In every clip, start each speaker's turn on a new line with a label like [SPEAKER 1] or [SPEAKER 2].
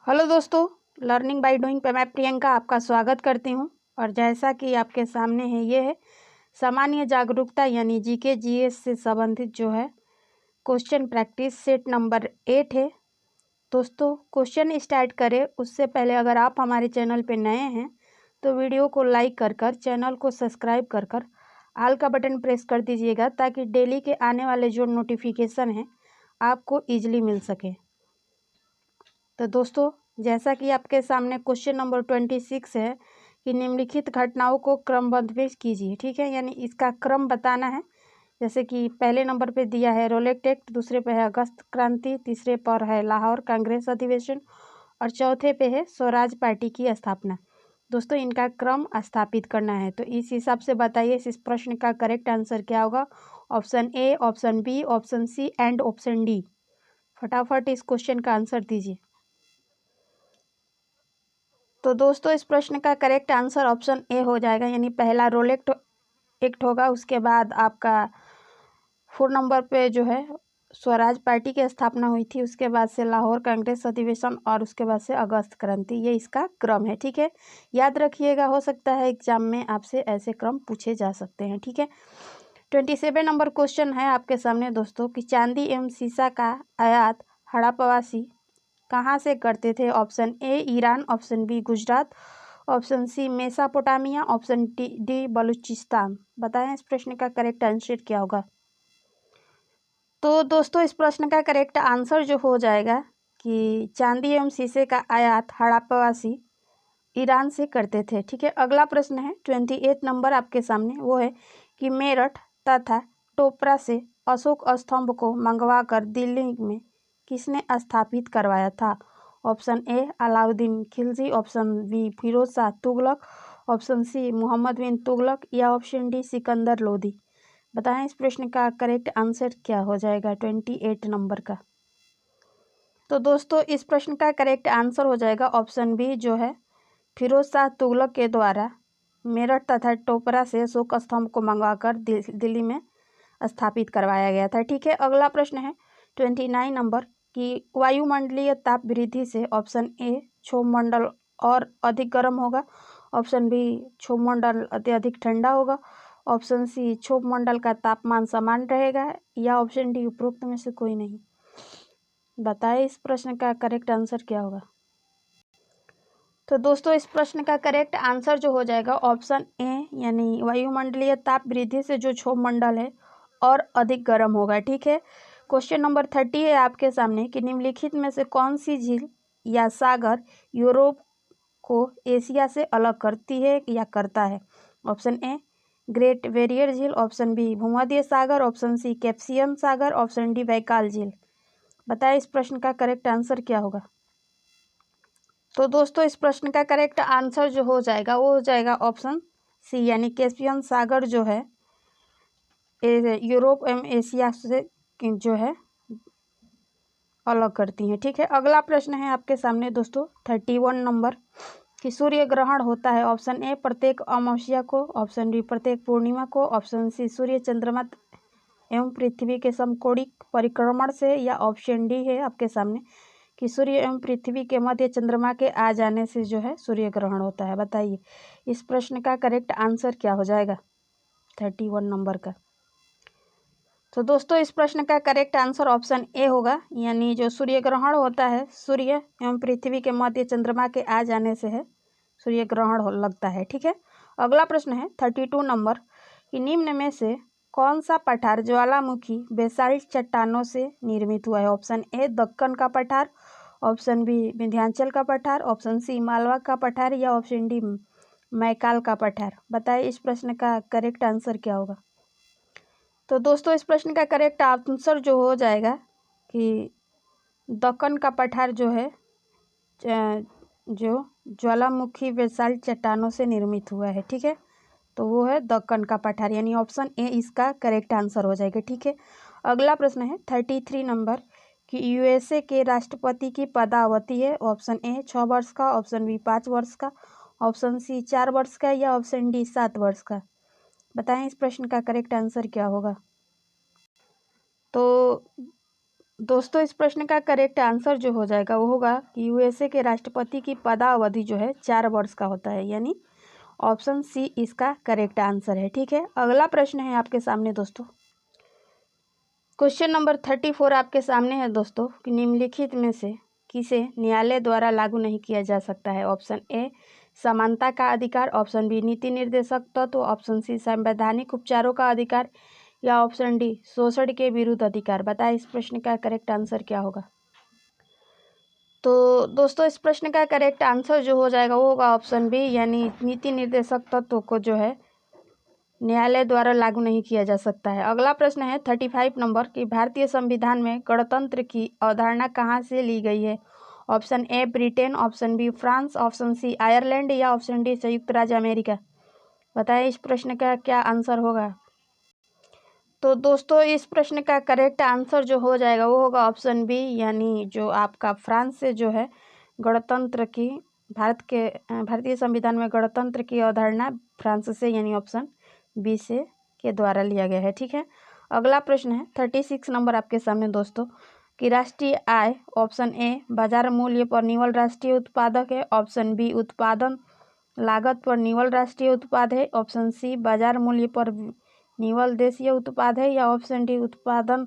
[SPEAKER 1] Hello दोस्तों, learning by doing पे मैं प्रियंका आपका स्वागत करती हूं। और जैसा कि आपके सामने है, ये है सामान्य जागरूकता यानी जीके जीएस से संबंधित जो है क्वेश्चन प्रैक्टिस सेट नंबर 8 है। दोस्तों, क्वेश्चन स्टार्ट करें उससे पहले अगर आप हमारे चैनल पे नए हैं तो वीडियो को लाइक कर चैनल को सब्सक्राइब कर ऑल का बटन प्रेस कर दीजिएगा, ताकि डेली के आने वाले जो नोटिफिकेशन हैं आपको ईजिली मिल सके। तो दोस्तों, जैसा कि आपके सामने क्वेश्चन नंबर 26 है कि निम्नलिखित घटनाओं को क्रमबद्ध में कीजिए। ठीक है, यानी इसका क्रम बताना है। जैसे कि पहले नंबर पे दिया है रोलेट एक्ट, दूसरे पे है अगस्त क्रांति, तीसरे पर है लाहौर कांग्रेस अधिवेशन और चौथे पे है स्वराज पार्टी की स्थापना। दोस्तों, इनका क्रम स्थापित करना है, तो इस हिसाब से बताइए इस प्रश्न का करेक्ट आंसर क्या होगा। Option A, option B, option C and option D. फटाफट इस क्वेश्चन का आंसर दीजिए। तो दोस्तों, इस प्रश्न का करेक्ट आंसर ऑप्शन ए हो जाएगा, यानी पहला रोलेट एक्ट होगा, उसके बाद आपका 4 नंबर पे जो है स्वराज पार्टी की स्थापना हुई थी, उसके बाद से लाहौर कांग्रेस अधिवेशन और उसके बाद से अगस्त क्रांति। ये इसका क्रम है। ठीक है, याद रखिएगा, हो सकता है एग्जाम में आपसे ऐसे क्रम पूछे जा सकते हैं। ठीक है, 27 नंबर क्वेश्चन है आपके सामने दोस्तों कि चांदी एवं शीशा का आयात हड़प्पावासी कहाँ से करते थे। Option A Iran, option B Gujarat, option C Mesopotamia, option D Balochistan. बताएं इस प्रश्न का करेक्ट आंसर क्या होगा। तो दोस्तों, इस प्रश्न का करेक्ट आंसर जो हो जाएगा कि चांदी एवं शीशे का आयात हड़प्पावासी ईरान से करते थे। ठीक है, अगला प्रश्न है 28 नंबर आपके सामने, वो है कि मेरठ तथा टोपरा से अशोक स्तंभ को मंगवाकर दिल्ली में किसने स्थापित करवाया था। Option A Alauddin Khilji, option B Firoz Shah Tughlaq, option C Mohammad bin Tughlaq या ऑप्शन डी सिकंदर लोदी। बताएं इस प्रश्न का करेक्ट आंसर क्या हो जाएगा 28 नंबर का। तो दोस्तों, इस प्रश्न का करेक्ट आंसर हो जाएगा ऑप्शन बी, जो है फिरोज शाह तुगलक के द्वारा मेरठ तथा टोपरा से अशोक स्तंभ को मंगवाकर दिल्ली में स्थापित करवाया गया था। ठीक है, अगला प्रश्न है 29 नंबर कि वायुमंडलीय ताप वृद्धि से ऑप्शन ए क्षोभमंडल और अधिक गर्म होगा, ऑप्शन बी क्षोभमंडल अत्यधिक ठंडा होगा, ऑप्शन सी क्षोभमंडल का तापमान समान रहेगा या ऑप्शन डी उपरोक्त में से कोई नहीं। बताएं इस प्रश्न का करेक्ट आंसर क्या होगा। तो दोस्तों, इस प्रश्न का करेक्ट आंसर जो हो जाएगा ऑप्शन ए, यानी वायुमंडलीय ताप वृद्धि से जो क्षोभमंडल है और अधिक गर्म होगा। ठीक है, क्वेश्चन नंबर 30 है आपके सामने कि निम्नलिखित में से कौन सी झील या सागर यूरोप को एशिया से अलग करती है या करता है। ऑप्शन ए ग्रेट बैरियर झील, ऑप्शन बी भूमध्य सागर, ऑप्शन सी कैस्पियन सागर, ऑप्शन डी बैकाल झील। बताएं इस प्रश्न का करेक्ट आंसर क्या होगा। तो दोस्तों, इस प्रश्न का करेक्ट आंसर जो हो जाएगा वो हो जाएगा ऑप्शन सी, यानी कैस्पियन सागर जो है यूरोप एवं एशिया से जो है अलग करती हैं। ठीक है, अगला प्रश्न है आपके सामने दोस्तों 31 नंबर कि सूर्य ग्रहण होता है। ऑप्शन ए प्रत्येक अमावस्या को, ऑप्शन बी प्रत्येक पूर्णिमा को, ऑप्शन सी सूर्य चंद्रमा एवं पृथ्वी के समकोणिक परिक्रमण से या ऑप्शन डी है आपके सामने कि सूर्य एवं पृथ्वी के मध्य चंद्रमा के आ जाने से जो है सूर्य ग्रहण होता है। बताइए इस प्रश्न का करेक्ट आंसर क्या हो जाएगा 31 नंबर का। तो दोस्तों, इस प्रश्न का करेक्ट आंसर ऑप्शन ए होगा, यानी जो सूर्य ग्रहण होता है सूर्य एवं पृथ्वी के मध्य चंद्रमा के आ जाने से है सूर्य ग्रहण लगता है। ठीक है, अगला प्रश्न है 32 नंबर कि निम्न में से कौन सा पठार ज्वालामुखी बेसाल्ट चट्टानों से निर्मित हुआ है। ऑप्शन ए दक्कन का पठार, ऑप्शन बी विंध्याचल का पठार, ऑप्शन सी मालवा का पठार या ऑप्शन डी मैकाल का पठार। बताइए इस प्रश्न का करेक्ट आंसर क्या होगा। तो दोस्तों, इस प्रश्न का करेक्ट आंसर जो हो जाएगा कि दक्कन का पठार जो है जो ज्वालामुखी बेसाल्ट चट्टानों से निर्मित हुआ है। ठीक है, तो वो है दक्कन का पठार, यानी ऑप्शन ए इसका करेक्ट आंसर हो जाएगा। ठीक है, अगला प्रश्न है 33 नंबर कि यूएसए के राष्ट्रपति की पदावधि है। ऑप्शन ए 6 वर्ष का, ऑप्शन बी 5 वर्ष का, ऑप्शन सी 4 वर्ष का या ऑप्शन डी 7 वर्ष का। बताएं इस प्रश्न का करेक्ट आंसर क्या होगा। तो दोस्तों इस प्रश्न का करेक्ट आंसर जो हो जाएगा वो होगा कि यूएसए के राष्ट्रपति की पदावधि जो है 4 वर्ष का होता है, यानी ऑप्शन सी इसका करेक्ट आंसर है। ठीक है, अगला प्रश्न है आपके सामने दोस्तों। क्वेश्चन नंबर 34 आपके सामने है दोस्तों कि निम्नलिखित में से किसे न्यायालय द्वारा लागू नहीं किया जा सकता है। ऑप्शन ए समानता का अधिकार, ऑप्शन बी नीति निर्देशक तत्व, ऑप्शन सी संवैधानिक उपचारों का अधिकार, या ऑप्शन डी शोषण के विरुद्ध अधिकार। बताएं इस प्रश्न का करेक्ट आंसर क्या होगा। तो दोस्तों इस प्रश्न का करेक्ट आंसर जो हो जाएगा वो होगा ऑप्शन बी, यानी नीति निर्देशक तत्व को जो है न्यायालय द्वारा लागू नहीं किया जा सकता है। अगला प्रश्न है 35 नंबर कि भारतीय संविधान में गणतंत्र की अवधारणा कहाँ से ली गई है। Option A Britain, option B France, option C Ireland, या ऑप्शन डी संयुक्त राज्य अमेरिका। बताएं इस प्रश्न का क्या आंसर होगा। तो दोस्तों इस प्रश्न का करेक्ट आंसर जो हो जाएगा वो होगा ऑप्शन बी, यानी जो आपका फ्रांस से जो है गणतंत्र की भारतीय संविधान में गणतंत्र की अवधारणा फ्रांस से, यानी ऑप्शन बी से के द्वारा लिया गया है। ठीक है, अगला प्रश्न है 36 नंबर आपके सामने दोस्तों कि राष्ट्रीय आय ऑप्शन ए बाजार मूल्य पर निवल राष्ट्रीय उत्पादक है, ऑप्शन बी उत्पादन लागत पर निवल राष्ट्रीय उत्पाद है, ऑप्शन सी बाजार मूल्य पर निवल देशीय उत्पाद है, या ऑप्शन डी उत्पादन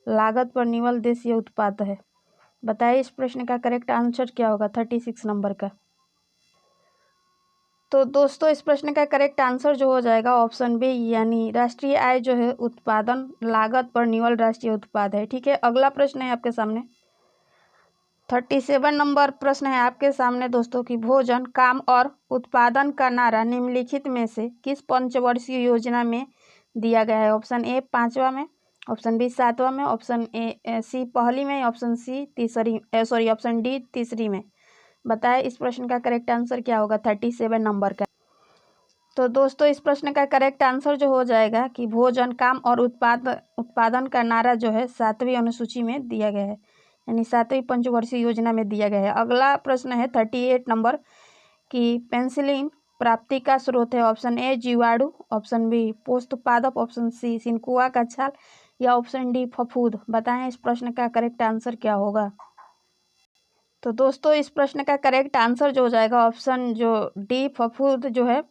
[SPEAKER 1] लागत पर निवल देशीय उत्पाद है। बताइए इस प्रश्न का करेक्ट आंसर क्या होगा 36 नंबर का। तो दोस्तों इस प्रश्न का करेक्ट आंसर जो हो जाएगा ऑप्शन बी, यानी राष्ट्रीय आय जो है उत्पादन लागत पर निवल राष्ट्रीय उत्पाद है। ठीक है, अगला प्रश्न है आपके सामने 37 नंबर प्रश्न है आपके सामने दोस्तों कि भोजन काम और उत्पादन का नारा निम्नलिखित में से किस पंचवर्षीय योजना में दिया गया है। ऑप्शन ए 5वां में, ऑप्शन बी 7वां में, ऑप्शन ए सी पहली में, ऑप्शन सी ऑप्शन डी तीसरी में। बताएं इस प्रश्न का करेक्ट आंसर क्या होगा 37 नंबर का। तो दोस्तों इस प्रश्न का करेक्ट आंसर जो हो जाएगा कि भोजन काम और उत्पादन का नारा जो है 7वीं अनुसूची में दिया गया है, यानी 7वीं पंचवर्षीय योजना में दिया गया है। अगला प्रश्न है 38 नंबर कि पेंसिलिन प्राप्ति का स्रोत है। ऑप्शन ए जीवाणु, ऑप्शन बी पोस्तपादप, ऑप्शन सी सिनकुआ का छाल, या ऑप्शन डी फफूंद। बताएं इस प्रश्न का करेक्ट आंसर क्या होगा। तो दोस्तों इस प्रश्न का करेक्ट आंसर जो हो जाएगा ऑप्शन जो डी फफूंद जो है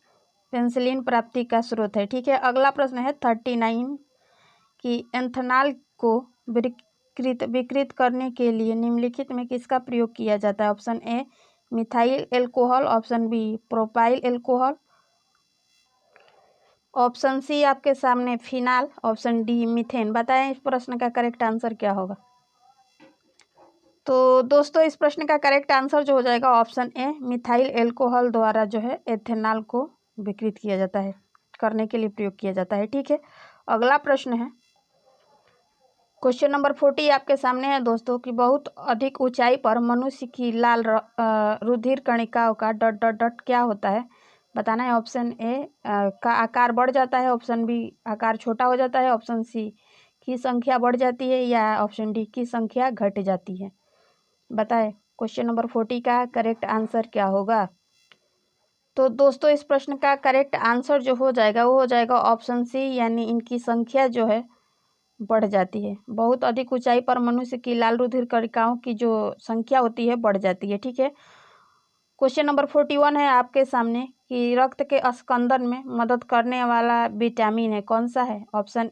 [SPEAKER 1] पेंसिलिन प्राप्ति का स्रोत है। ठीक है, अगला प्रश्न है 39 कि एंथेनॉल को विकृत करने के लिए निम्नलिखित में किसका प्रयोग किया जाता है। Option A methyl alcohol, option B propyl alcohol, option C आपके सामने फिनाल, ऑप्शन डी मीथेन। बताएं इस प्रश्न का करेक्ट आंसर क्या होगा। तो दोस्तों इस प्रश्न का करेक्ट आंसर जो हो जाएगा ऑप्शन ए मिथाइल एल्कोहल द्वारा जो है एथेनॉल को विकृत किया जाता है, करने के लिए प्रयोग किया जाता है। ठीक है, अगला प्रश्न है क्वेश्चन नंबर 40 आपके सामने है दोस्तों कि बहुत अधिक ऊंचाई पर मनुष्य की लाल रुधिर कणिकाओं का डॉट डॉट डॉट क्या होता है। बताना है। ऑप्शन ए का आकार बढ़ जाता है, ऑप्शन बी आकार छोटा हो जाता है, ऑप्शन सी की संख्या बढ़ जाती है, या ऑप्शन डी की संख्या घट जाती है। बताएं क्वेश्चन नंबर 40 का करेक्ट आंसर क्या होगा। तो दोस्तों इस प्रश्न का करेक्ट आंसर जो हो जाएगा वो हो जाएगा ऑप्शन सी, यानी इनकी संख्या जो है बढ़ जाती है। बहुत अधिक ऊंचाई पर मनुष्य की लाल रुधिर कणिकाओं की जो संख्या होती है बढ़ जाती है। ठीक है, क्वेश्चन नंबर 41 है आपके सामने कि रक्त के स्कंदन में मदद करने वाला विटामिन है कौन सा है। Option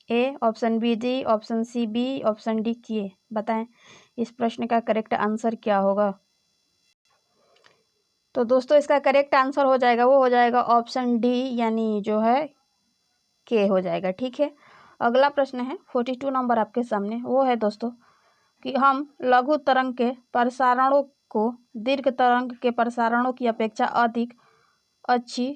[SPEAKER 1] A, option B D, option C B, option D K. बताएं इस प्रश्न का करेक्ट आंसर क्या होगा। तो दोस्तों इसका करेक्ट आंसर हो जाएगा वो हो जाएगा ऑप्शन डी, यानी जो है के हो जाएगा। ठीक है, अगला प्रश्न है 42 नंबर आपके सामने, वो है दोस्तों कि हम लघु तरंग के प्रसारणों को दीर्घ तरंग के प्रसारणों की अपेक्षा अधिक अच्छी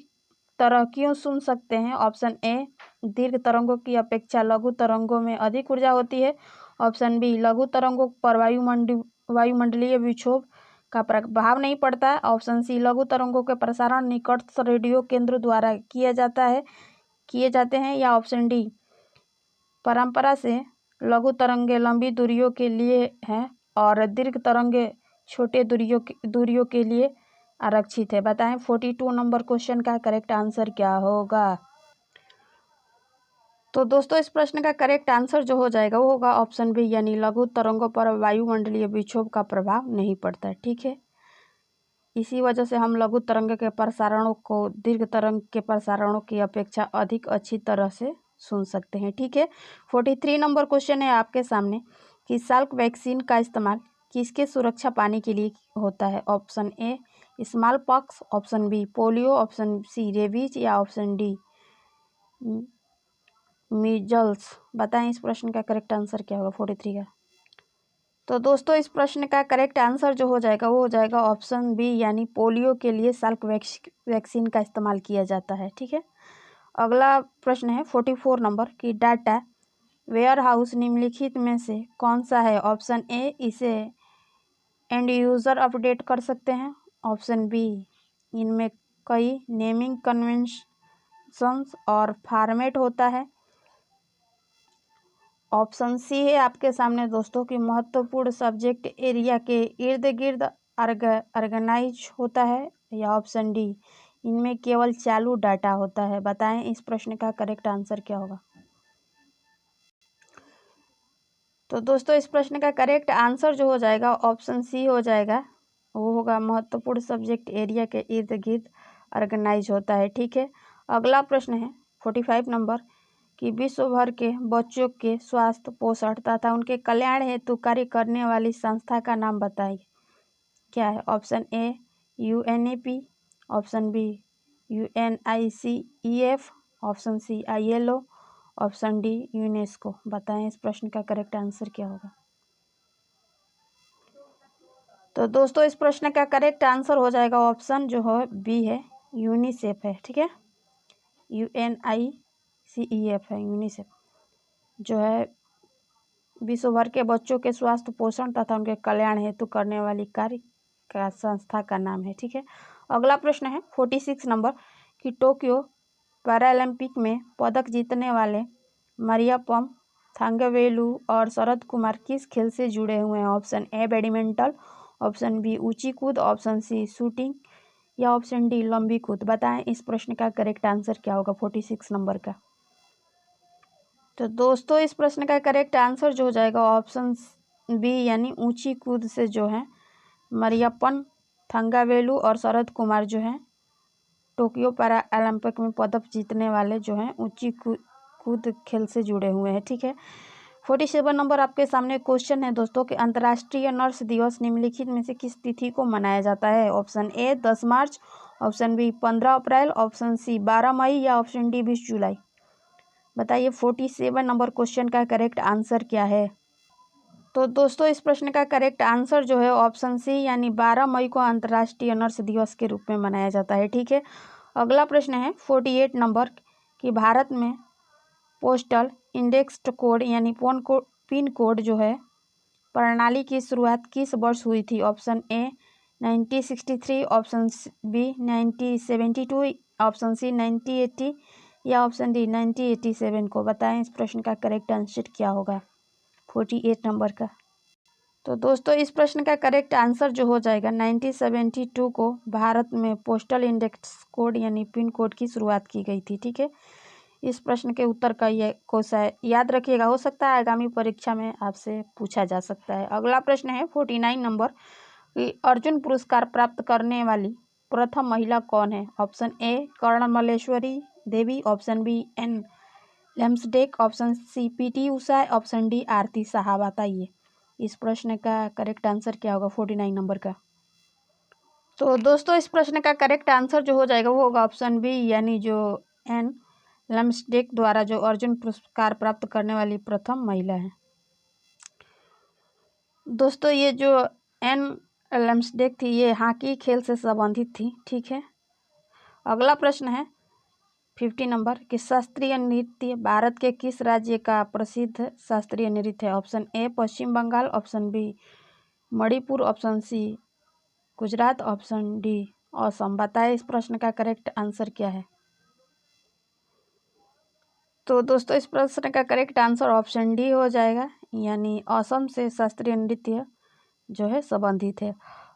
[SPEAKER 1] तरह क्यों सुन सकते हैं। ऑप्शन ए दीर्घ तरंगों की अपेक्षा लघु तरंगों में अधिक ऊर्जा होती है, ऑप्शन बी लघु तरंगों पर वायुमंडलीय विक्षोभ का प्रभाव नहीं पड़ता, ऑप्शन सी लघु तरंगों के प्रसारण निकटस्थ रेडियो केंद्र द्वारा किए जाते हैं, या ऑप्शन डी परंपरा से लघु तरंगे लंबी दूरियों के लिए हैं और दीर्घ तरंगे छोटे दूरियों के लिए आरक्षित है। बताएं 42 नंबर क्वेश्चन का करेक्ट आंसर क्या होगा। तो दोस्तों इस प्रश्न का करेक्ट आंसर जो हो जाएगा वो होगा ऑप्शन बी, यानी लघु तरंगों पर वायुमंडलीय विक्षोभ का प्रभाव नहीं पड़ता है। ठीक है, इसी वजह से हम लघु तरंग के प्रसारणों को दीर्घ तरंग के प्रसारणों की अपेक्षा अधिक अच्छी तरह से सुन सकते हैं। ठीक है, 43 नंबर क्वेश्चन है आपके सामने कि साल्क वैक्सीन का इस्तेमाल किसके सुरक्षा पाने के लिए होता है? Option A small pox, option B polio, option C rabies या ऑप्शन डी मीजल्स। बताएं इस प्रश्न का करेक्ट आंसर क्या होगा 43 का। तो दोस्तों इस प्रश्न का करेक्ट आंसर जो हो जाएगा वो हो जाएगा ऑप्शन बी, यानी पोलियो के लिए साल्क वैक्सीन का इस्तेमाल किया जाता है। ठीक है, अगला प्रश्न है 44 नंबर की डाटा वेयर हाउस निम्नलिखित में से कौन सा है? ऑप्शन ए इसे एंड यूज़र अपडेट कर सकते हैं, ऑप्शन बी इनमें कई नेमिंग कन्वेंशंस और फॉर्मेट होता है, ऑप्शन सी है आपके सामने दोस्तों कि महत्वपूर्ण सब्जेक्ट एरिया के इर्द गिर्द ऑर्गेनाइज होता है, या ऑप्शन डी इनमें केवल चालू डाटा होता है। बताएं इस प्रश्न का करेक्ट आंसर क्या होगा। तो दोस्तों इस प्रश्न का करेक्ट आंसर जो हो जाएगा ऑप्शन सी हो जाएगा, वो होगा महत्वपूर्ण सब्जेक्ट एरिया के इर्द गिर्द ऑर्गेनाइज होता है। ठीक है, अगला प्रश्न है 45 नंबर कि विश्व भर के बच्चों के स्वास्थ्य पोषण तथा उनके कल्याण हेतु कार्य करने वाली संस्था का नाम बताइए। क्या है? Option A UNEP, option B UNICEF, option C ILO, option D UNESCO. बताएं इस प्रश्न का करेक्ट आंसर क्या होगा। तो दोस्तों इस प्रश्न का करेक्ट आंसर हो जाएगा ऑप्शन जो है बी है, यूनिसेफ है। ठीक है, UNICEF है, यूनिसेफ जो है विश्व भर के बच्चों के स्वास्थ्य पोषण तथा उनके कल्याण हेतु करने वाली कार्य का संस्था का नाम है। ठीक है, अगला प्रश्न है 46 नंबर कि टोक्यो पैरालंपिक में पदक जीतने वाले मरियप्पम थंगवेलु और शरद कुमार किस खेल से जुड़े हुए हैं? Option A badminton, option B ऊंची कूद, ऑप्शन सी शूटिंग या ऑप्शन डी लंबी कूद। बताएं इस प्रश्न का करेक्ट आंसर क्या होगा 46 नंबर का। तो दोस्तों इस प्रश्न का करेक्ट आंसर जो हो जाएगा ऑप्शन बी, यानी ऊंची कूद से जो है मरियप्पन थंगावेलु और शरद कुमार जो है टोक्यो पैरा ओलंपिक में पदक जीतने वाले जो हैं ऊंची कूद खेल से जुड़े हुए हैं। ठीक है, 47 नंबर आपके सामने क्वेश्चन है दोस्तों कि अंतर्राष्ट्रीय नर्स दिवस निम्नलिखित में से किस तिथि को मनाया जाता है? ऑप्शन ए 10 मार्च, ऑप्शन बी 15 अप्रैल, ऑप्शन सी 12 मई या ऑप्शन डी 20 जुलाई। बताइए 47 नंबर क्वेश्चन का करेक्ट आंसर क्या है। तो दोस्तों इस प्रश्न का करेक्ट आंसर जो है ऑप्शन सी, यानी 12 मई को अंतर्राष्ट्रीय नर्स दिवस के रूप में मनाया जाता है। ठीक है, अगला प्रश्न है 48 नंबर कि भारत में पोस्टल इंडेक्स्ड कोड यानी पिन कोड जो है प्रणाली की शुरुआत किस वर्ष हुई थी? Option A 1963, option B 1972, option C 1980 या ऑप्शन डी 1987 को। बताएं इस प्रश्न का करेक्ट आंसर क्या होगा 48 नंबर का। तो दोस्तों इस प्रश्न का करेक्ट आंसर जो हो जाएगा 1972 को भारत में पोस्टल इंडेक्स कोड यानी पिन कोड की शुरुआत की गई थी। ठीक है, इस प्रश्न के उत्तर का ये क्वेश्चन याद रखिएगा, हो सकता है आगामी परीक्षा में आपसे पूछा जा सकता है। अगला प्रश्न है 49 नंबर कि अर्जुन पुरस्कार प्राप्त करने वाली प्रथम महिला कौन है? Option A Karnam Malleswari Devi, option B N लेम्सडेक, option C PT Usha, option D Aarti Saha. बताइए इस प्रश्न का करेक्ट आंसर क्या होगा 49 नंबर का। तो दोस्तों इस प्रश्न का करेक्ट आंसर जो हो जाएगा वो होगा ऑप्शन बी, यानी जो एन लेम्सडेक द्वारा जो अर्जुन पुरस्कार प्राप्त करने वाली प्रथम महिला है। दोस्तों ये जो एन लेम्सडेक थी ये हॉकी खेल से संबंधित थी। ठीक है, अगला प्रश्न है 50 नंबर कि शास्त्रीय नृत्य भारत के किस राज्य का प्रसिद्ध शास्त्रीय नृत्य है? Option A Paschim Bangal, option B Manipur, option C Gujarat, option D Assam. बताएं इस प्रश्न का करेक्ट आंसर क्या है। तो दोस्तों इस प्रश्न का करेक्ट आंसर ऑप्शन डी हो जाएगा, यानी असम से शास्त्रीय नृत्य जो है संबंधित है।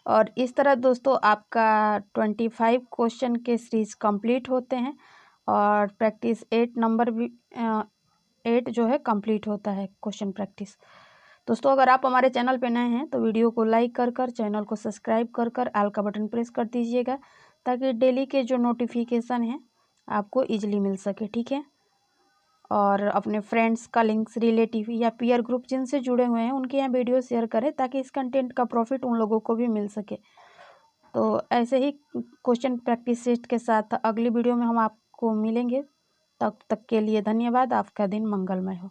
[SPEAKER 1] और इस तरह दोस्तों आपका 25 क्वेश्चन के सीरीज कंप्लीट होते हैं और प्रैक्टिस 8 नंबर भी 8 जो है कंप्लीट होता है क्वेश्चन प्रैक्टिस। दोस्तों अगर आप हमारे चैनल पे नए हैं तो वीडियो को लाइक कर चैनल को सब्सक्राइब कर ऑल का बटन प्रेस कर दीजिएगा, ताकि डेली के जो नोटिफिकेशन हैं आपको ईजिली मिल सके, ठीक है। और अपने फ्रेंड्स, कलिंग्स, रिलेटिव या पीयर ग्रुप जिनसे जुड़े हुए हैं उनके यहाँ वीडियो शेयर करें, ताकि इस कंटेंट का प्रॉफिट उन लोगों को भी मिल सके। तो ऐसे ही क्वेश्चन प्रैक्टिस सेट के साथ अगली वीडियो में हम आपको मिलेंगे। तब तक के लिए धन्यवाद। आपका दिन मंगलमय हो।